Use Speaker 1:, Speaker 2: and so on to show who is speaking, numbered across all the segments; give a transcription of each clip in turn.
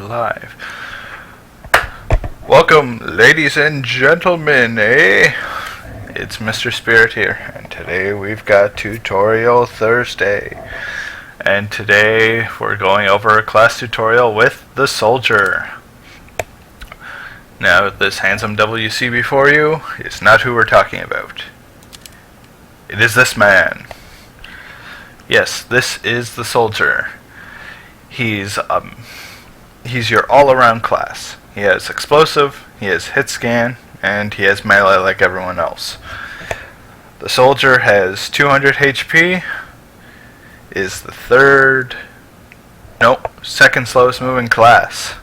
Speaker 1: live. Welcome, ladies and gentlemen, It's MrSpirit here, and today we've got Tutorial Thursday. And today we're going over a class tutorial with the Soldier. Now, this handsome devil you see before you is not who we're talking about. It is this man. Yes, this is the Soldier. He's your all-around class. He has explosive, he has hit scan, and he has melee like everyone else. The Soldier has 200 HP, is the second slowest moving class.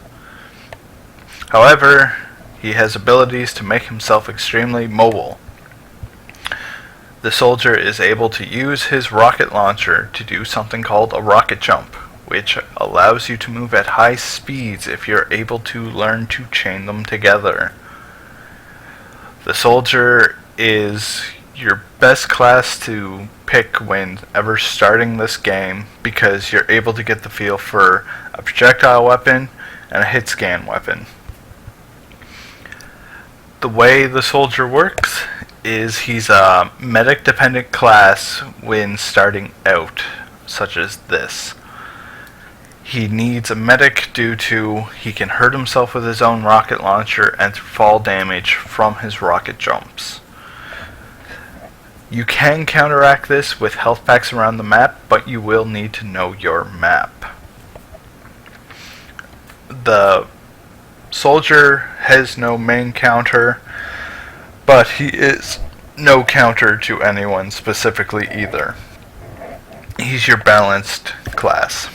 Speaker 1: However, he has abilities to make himself extremely mobile. The Soldier is able to use his rocket launcher to do something called a rocket jump, which allows you to move at high speeds if you're able to learn to chain them together. The Soldier is your best class to pick whenever starting this game because you're able to get the feel for a projectile weapon and a hit scan weapon. The way the Soldier works is he's a medic dependent class when starting out, such as this. He needs a medic due to he can hurt himself with his own rocket launcher and fall damage from his rocket jumps. You can counteract this with health packs around the map, but you will need to know your map. The Soldier has no main counter, but he is no counter to anyone specifically either. He's your balanced class.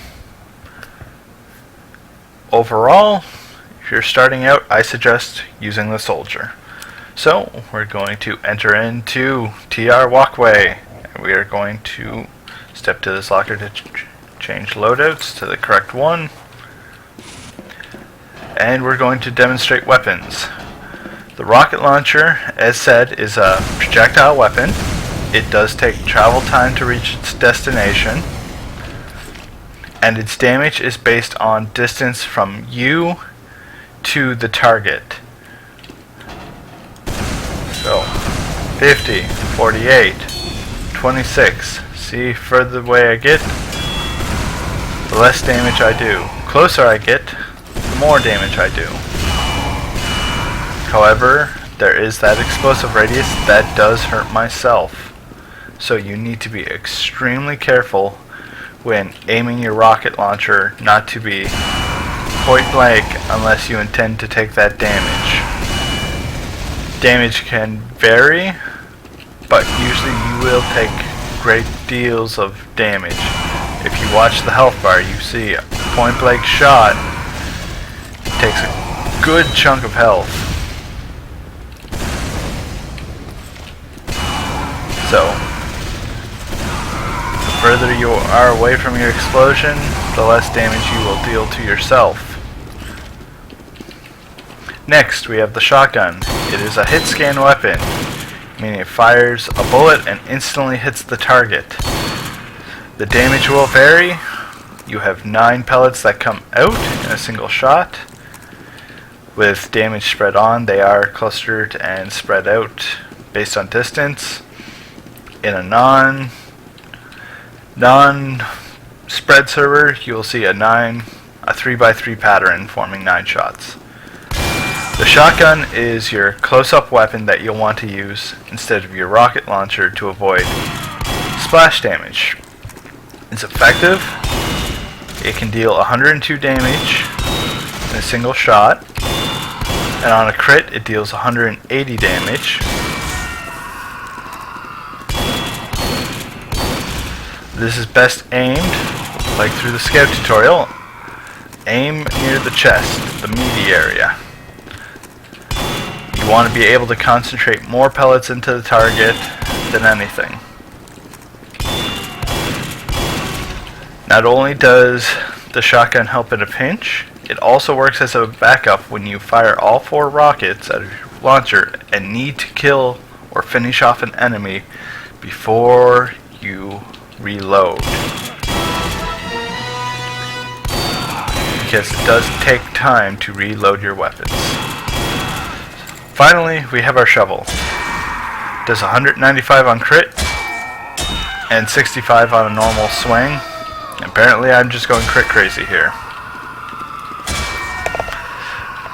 Speaker 1: Overall, if you're starting out, I suggest using the Soldier. So, we're going to enter into TR Walkway, and we are going to step to this locker to change loadouts to the correct one. And we're going to demonstrate weapons. The rocket launcher, as said, is a projectile weapon. It does take travel time to reach its destination, and its damage is based on distance from you to the target. So, 50, 48, 26. See, further away I get, the less damage I do. Closer I get, the more damage I do. However, there is that explosive radius that does hurt myself. So you need to be extremely careful when aiming your rocket launcher not to be point blank unless you intend to take that damage. Damage can vary, but usually you will take great deals of damage. If you watch the health bar, you see a point blank shot takes a good chunk of health. So, the further you are away from your explosion, the less damage you will deal to yourself. Next, we have the shotgun. It is a hit scan weapon, meaning it fires a bullet and instantly hits the target. The damage will vary. You have 9 pellets that come out in a single shot. With damage spread on, they are clustered and spread out based on distance. In a non-spread server, you will see a 3x3 pattern forming 9 shots. The shotgun is your close-up weapon that you'll want to use instead of your rocket launcher to avoid splash damage. It's effective. It can deal 102 damage in a single shot, and on a crit it deals 180 damage. This is best aimed, like through the scout tutorial, aim near the chest, the meaty area. You want to be able to concentrate more pellets into the target than anything. Not only does the shotgun help in a pinch, it also works as a backup when you fire all 4 rockets out of your launcher and need to kill or finish off an enemy before you reload. because it does take time to reload your weapons. Finally, we have our shovel. Does 195 on crit and 65 on a normal swing. Apparently I'm just going crit crazy here.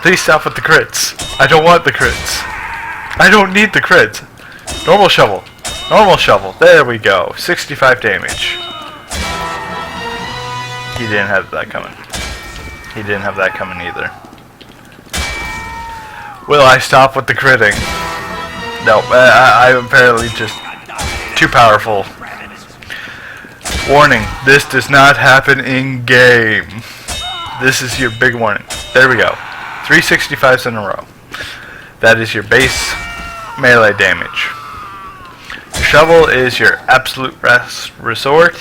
Speaker 1: Please stop with the crits. I don't want the crits. I don't need the crits. Normal shovel. Normal shovel. There we go. 65 damage. He didn't have that coming. He didn't have that coming either. Will I stop with the critting? No, I'm apparently just too powerful. Warning, this does not happen in game. This is your big warning. There we go. 365s in a row. That is your base melee damage. Your shovel is your absolute last resort,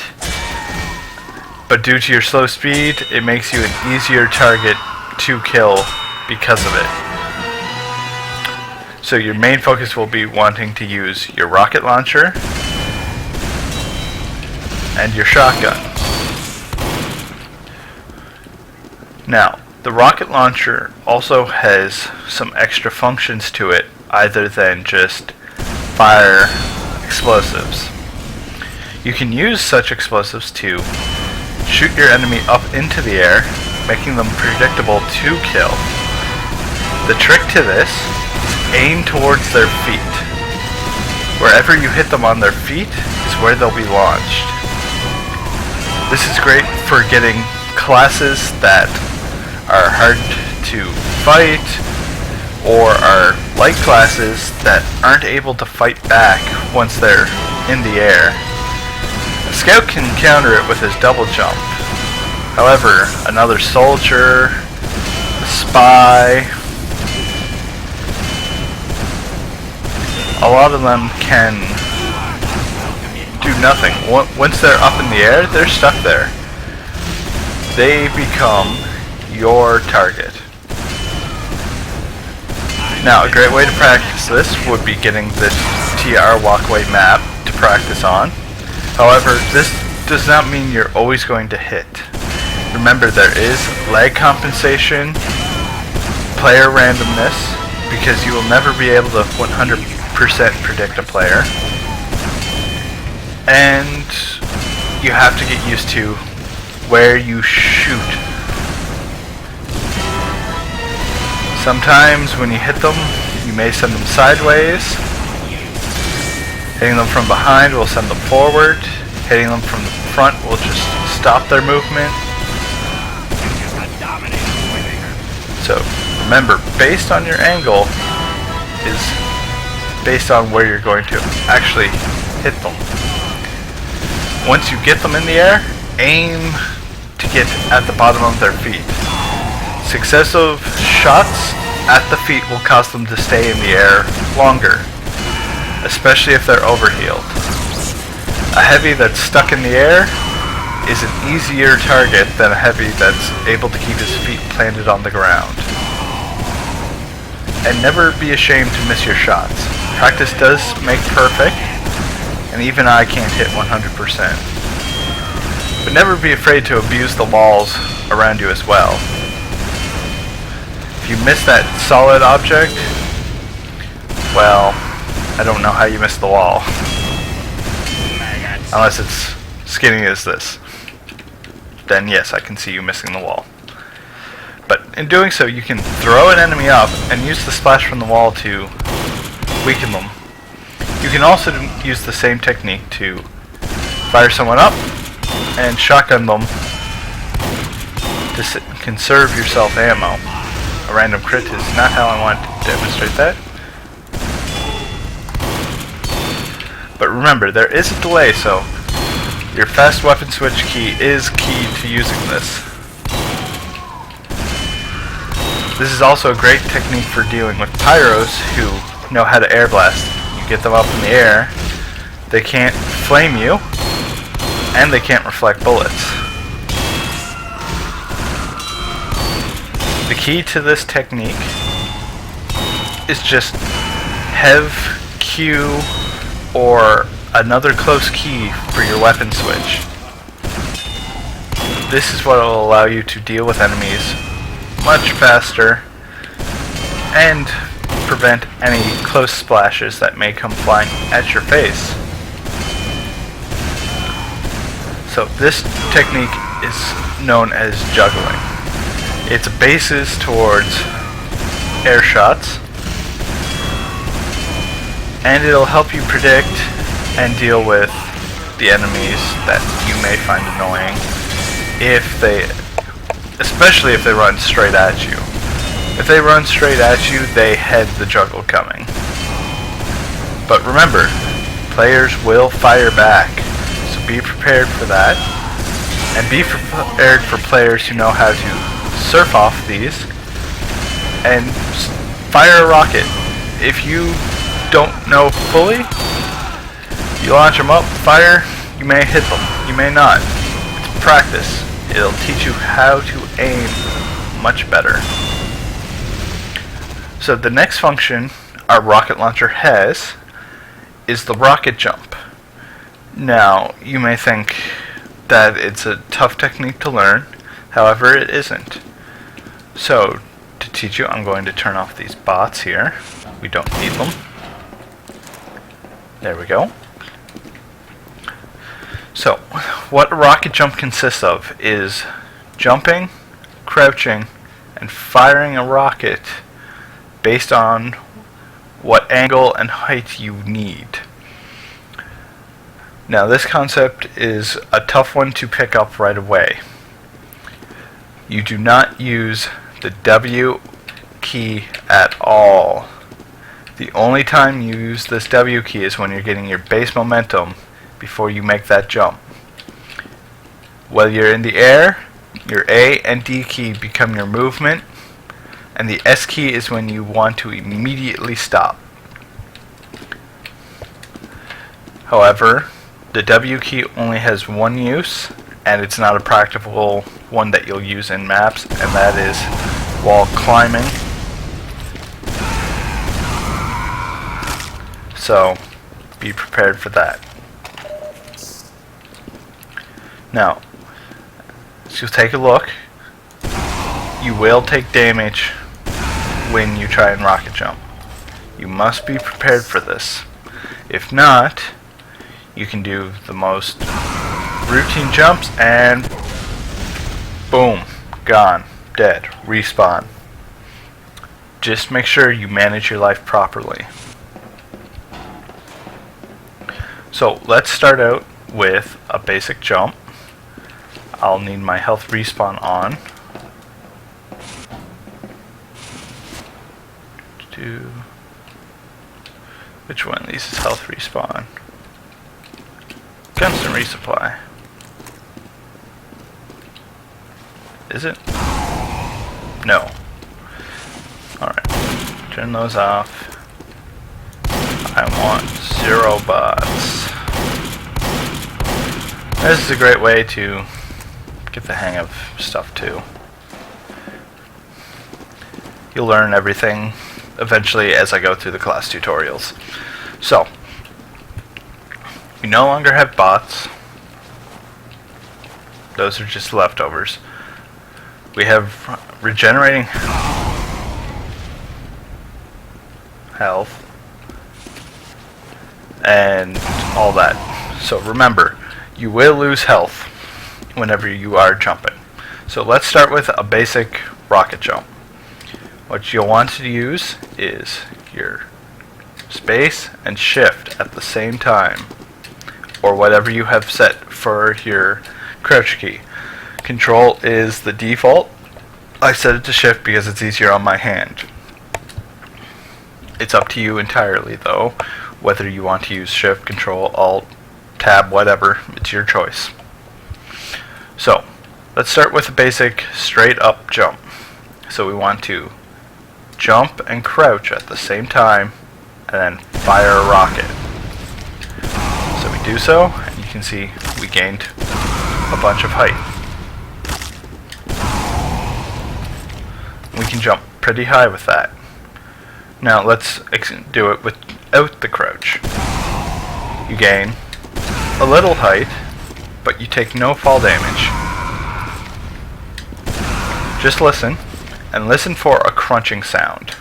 Speaker 1: but due to your slow speed, it makes you an easier target to kill because of it. So your main focus will be wanting to use your rocket launcher and your shotgun. Now, the rocket launcher also has some extra functions to it other than just fire explosives. You can use such explosives to shoot your enemy up into the air, making them predictable to kill. The trick to this is aim towards their feet. Wherever you hit them on their feet is where they'll be launched. This is great for getting classes that are hard to fight, or are light classes that aren't able to fight back once they're in the air. A scout can counter it with his double jump. However, another soldier, a spy, a lot of them can do nothing. Once they're up in the air, they're stuck there. They become your target. Now, a great way to practice this would be getting this TR walkway map to practice on. However, this does not mean you're always going to hit. Remember, there is lag compensation, player randomness, because you will never be able to 100% predict a player. And you have to get used to where you shoot. Sometimes when you hit them, you may send them sideways. Hitting them from behind will send them forward. Hitting them from the front will just stop their movement. So remember, based on your angle is based on where you're going to actually hit them. Once you get them in the air, aim to get at the bottom of their feet. Successive shots at the feet will cause them to stay in the air longer, especially if they're overhealed. A heavy that's stuck in the air is an easier target than a heavy that's able to keep his feet planted on the ground. And never be ashamed to miss your shots. Practice does make perfect, and even I can't hit 100%. But never be afraid to abuse the walls around you as well. If you miss that solid object, well, I don't know how you missed the wall. Unless it's skinny as this. Then yes, I can see you missing the wall. But in doing so, you can throw an enemy up and use the splash from the wall to weaken them. You can also use the same technique to fire someone up and shotgun them to conserve yourself ammo. A random crit is not how I want to demonstrate that. But remember, there is a delay, so your fast weapon switch key is key to using this. This is also a great technique for dealing with pyros who know how to air blast. You get them up in the air, they can't flame you, and they can't reflect bullets. The key to this technique is just have Q or another close key for your weapon switch. this is what will allow you to deal with enemies much faster and prevent any close splashes that may come flying at your face. So this technique is known as juggling. Its basis towards air shots, and it'll help you predict and deal with the enemies that you may find annoying, especially if they run straight at you. If they run straight at you, they head the juggle coming. But remember, players will fire back, so be prepared for that, and be prepared for players who know how to surf off these and fire a rocket. If you don't know fully, you launch them up, fire, you may hit them, you may not. It's practice. It'll teach you how to aim much better. So the next function our rocket launcher has is the rocket jump. Now, you may think that it's a tough technique to learn, however it isn't. So, to teach you, I'm going to turn off these bots here. We don't need them. There we go. So, what a rocket jump consists of is jumping, crouching, and firing a rocket based on what angle and height you need. Now, this concept is a tough one to pick up right away. You do not use the W key at all. The only time you use this W key is when you're getting your base momentum before you make that jump. While you're in the air, your A and D key become your movement, and the S key is when you want to immediately stop. However, the W key only has one use, and it's not a practical one that you'll use in maps, and that is while climbing. So, be prepared for that. Now, as you take a look, you will take damage when you try and rocket jump. You must be prepared for this. If not, you can do the most routine jumps and boom, gone, dead, respawn. Just make sure you manage your life properly. So let's start out with a basic jump. I'll need my health respawn on. Which one of these is health respawn? Constant resupply. Is it? No. Alright. Turn those off. I want 0 bots. This is a great way to get the hang of stuff too. You'll learn everything eventually as I go through the class tutorials. So, we no longer have bots. Those are just leftovers. We have regenerating health and all that. So remember, you will lose health whenever you are jumping. So let's start with a basic rocket jump. What you'll want to use is your space and shift at the same time, or whatever you have set for your crouch key. Control is the default. I set it to shift because it's easier on my hand. It's up to you entirely though, whether you want to use shift, control, alt, tab, whatever. It's your choice. So, let's start with a basic straight up jump. So we want to jump and crouch at the same time and then fire a rocket. So we do so, and you can see we gained a bunch of height. We can jump pretty high with that. Now let's do it without the crouch. You gain a little height, but you take no fall damage. Just listen, and listen for a crunching sound.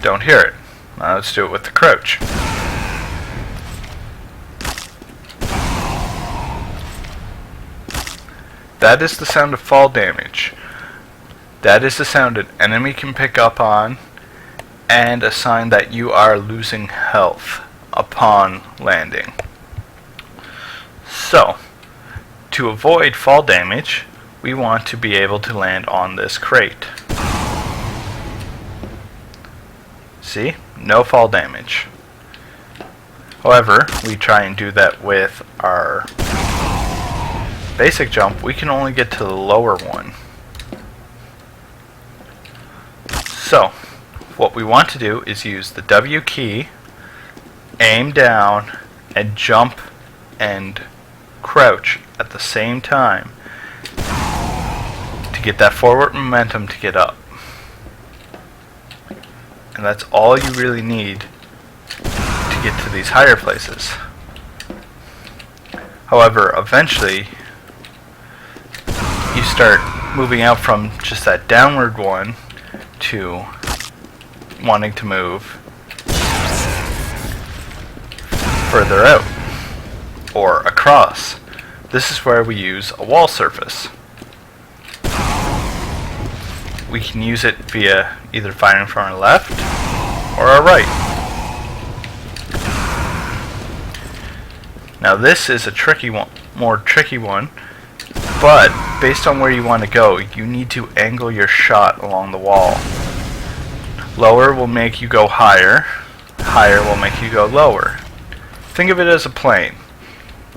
Speaker 1: Don't hear it. Now let's do it with the crouch. That is the sound of fall damage. That is the sound an enemy can pick up on, and a sign that you are losing health upon landing. So, to avoid fall damage, we want to be able to land on this crate. See? No fall damage. However, we try and do that with our basic jump. We can only get to the lower one. So, what we want to do is use the W key, aim down, and jump and crouch at the same time to get that forward momentum to get up. And that's all you really need to get to these higher places. However, eventually you start moving out from just that downward one to wanting to move further out or across. This is where we use a wall surface. We can use it via either firing from our left or our right. Now this is a tricky one, more tricky one, but based on where you want to go, you need to angle your shot along the wall. Lower will make you go higher, higher will make you go lower. Think of it as a plane.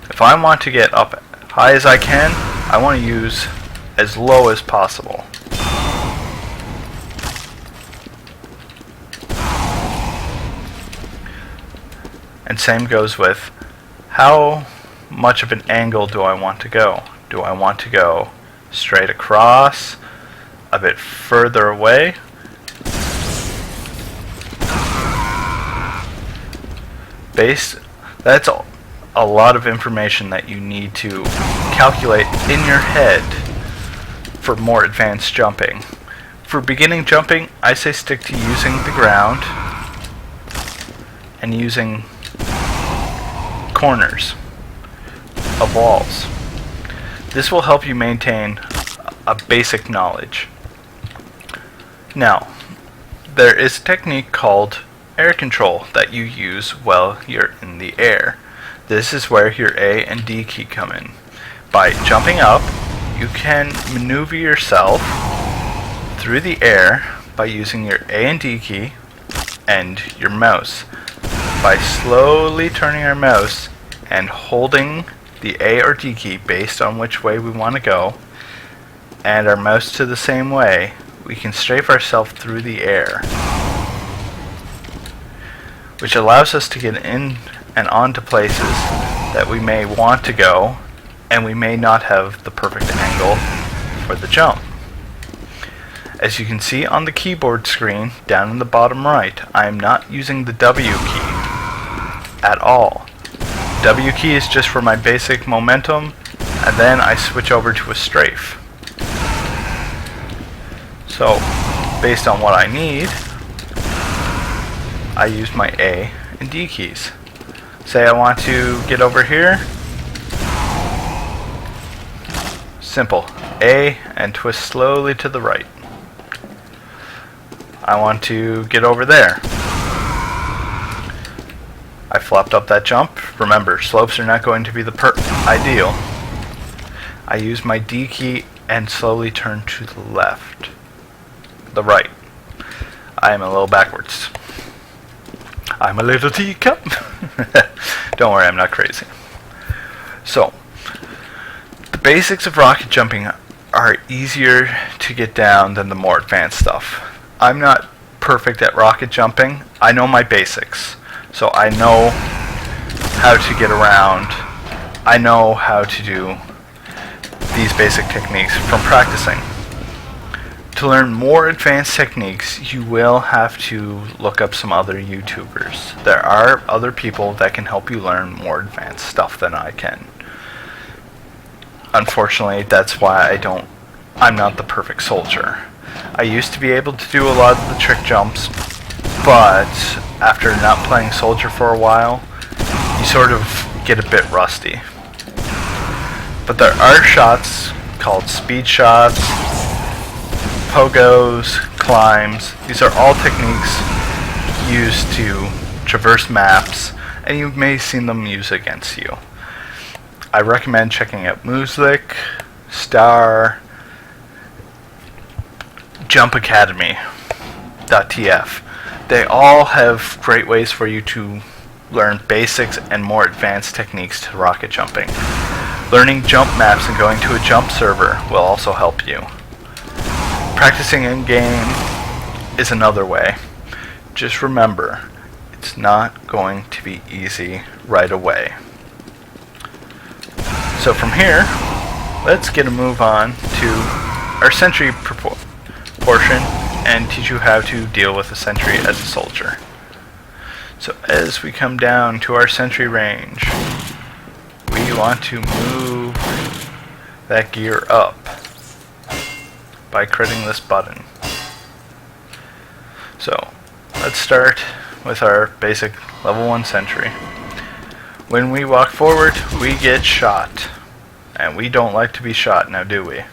Speaker 1: If I want to get up high as I can, I want to use as low as possible. And same goes with how much of an angle do I want to go? Do I want to go straight across, a bit further away? That's a lot of information that you need to calculate in your head for more advanced jumping. For beginning jumping, I say stick to using the ground and using corners of walls. This will help you maintain a basic knowledge. Now, there is a technique called air control that you use while you're in the air. This is where your A and D key come in. By jumping up, you can maneuver yourself through the air by using your A and D key and your mouse. By slowly turning our mouse and holding the A or D key based on which way we want to go, and our mouse to the same way, we can strafe ourselves through the air, which allows us to get in and onto places that we may want to go, and we may not have the perfect angle for the jump. As you can see on the keyboard screen down in the bottom right, I am not using the W key at all. W key is just for my basic momentum, and then I switch over to a strafe. So, based on what I need, I use my A and D keys. Say I want to get over here. Simple. A and twist slowly to the right. I want to get over there. I flopped up that jump. Remember, slopes are not going to be the ideal. I use my D key and slowly turn to the left. The right. I am a little backwards. I'm a little teacup. Don't worry, I'm not crazy. So, the basics of rocket jumping are easier to get down than the more advanced stuff. I'm not perfect at rocket jumping. I know my basics. So I know how to get around. I know how to do these basic techniques from practicing. To learn more advanced techniques, you will have to look up some other YouTubers. There are other people that can help you learn more advanced stuff than I can. Unfortunately, that's why I'm not the perfect soldier. I used to be able to do a lot of the trick jumps, but after not playing soldier for a while, you sort of get a bit rusty. But there are shots called speed shots, pogos, climbs. These are all techniques used to traverse maps, and you may have seen them used against you. I recommend checking out Muslik, Star, JumpAcademy.tf. They all have great ways for you to learn basics and more advanced techniques to rocket jumping. Learning jump maps and going to a jump server will also help you. Practicing in-game is another way. Just remember, it's not going to be easy right away. So from here, let's get a move on to our sentry portion and teach you how to deal with a sentry as a soldier. So as we come down to our sentry range, we want to move that gear up by critting this button. So let's start with our basic level 1 sentry. When we walk forward, we get shot. And we don't like to be shot, now do we?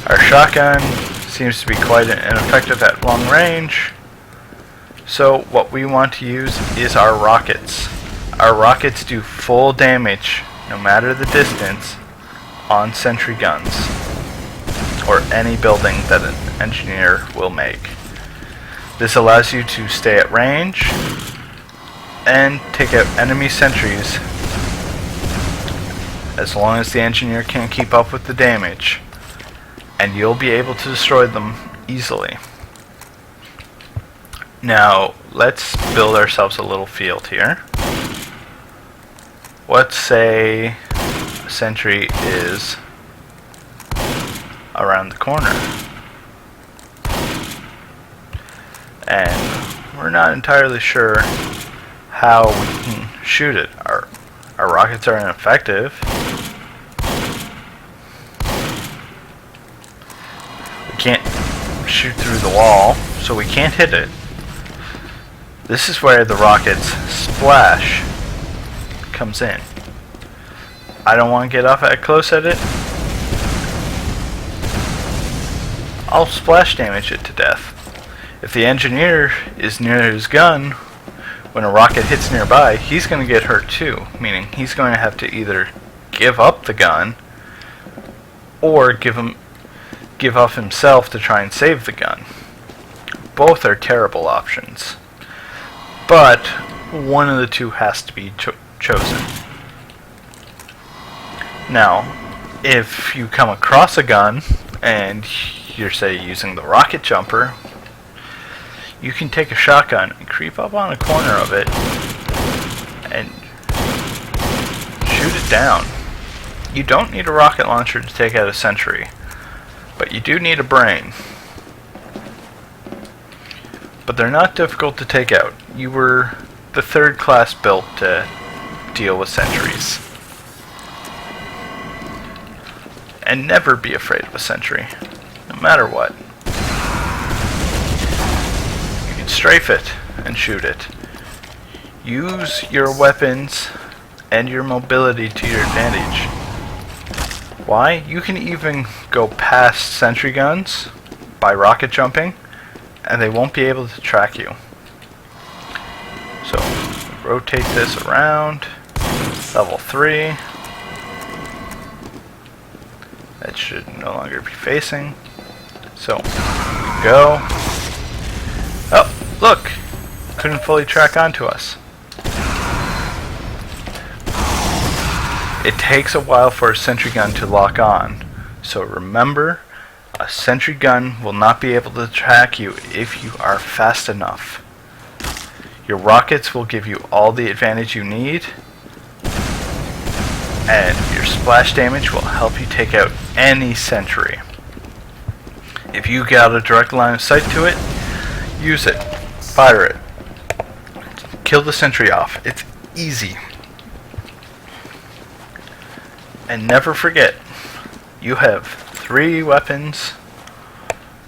Speaker 1: Our shotgun seems to be quite ineffective at long range. So what we want to use is our rockets. Our rockets do full damage, no matter the distance, on sentry guns, or any building that an engineer will make. This allows you to stay at range and take out enemy sentries as long as the engineer can't keep up with the damage, and you'll be able to destroy them easily. Now let's build ourselves a little field here. Let's say a sentry is around the corner, and we're not entirely sure how we can shoot it. Our rockets are ineffective. We can't shoot through the wall, so we can't hit it. This is where the rocket's splash comes in. I don't want to get up at close at it. I'll splash damage it to death. If the engineer is near his gun, when a rocket hits nearby, he's going to get hurt too, meaning he's going to have to either give up the gun or give up himself to try and save the gun. Both are terrible options, but one of the two has to be chosen. Now, if you come across a gun and you're, say, using the rocket jumper, you can take a shotgun and creep up on a corner of it and shoot it down. You don't need a rocket launcher to take out a sentry, but you do need a brain. But they're not difficult to take out. You were the third class built to deal with sentries. And never be afraid of a sentry, no matter what. Strafe it and shoot it. Use your weapons and your mobility to your advantage. Why? You can even go past sentry guns by rocket jumping, and they won't be able to track you. So rotate this around. Level 3. That should no longer be facing. So we go. Oh, look! Couldn't fully track onto us. It takes a while for a sentry gun to lock on, so remember, a sentry gun will not be able to track you if you are fast enough. Your rockets will give you all the advantage you need, and your splash damage will help you take out any sentry. If you got a direct line of sight to it, use it. Fire it. Kill the sentry off. It's easy. And never forget, you have 3 weapons.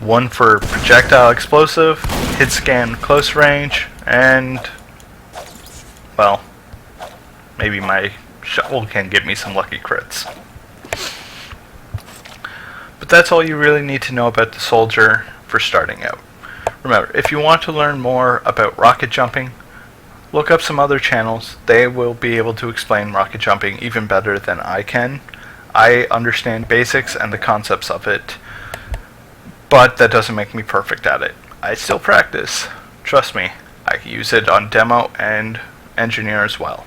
Speaker 1: 1 for projectile explosive, hit scan close range, and, well, maybe my shovel can give me some lucky crits. But that's all you really need to know about the soldier for starting out. Remember, if you want to learn more about rocket jumping, look up some other channels. They will be able to explain rocket jumping even better than I can. I understand basics and the concepts of it, but that doesn't make me perfect at it. I still practice. Trust me, I use it on demo and engineer as well.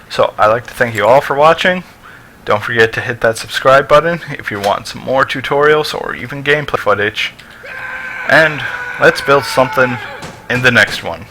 Speaker 1: So I'd like to thank you all for watching. Don't forget to hit that subscribe button if you want some more tutorials or even gameplay footage. And let's build something in the next one.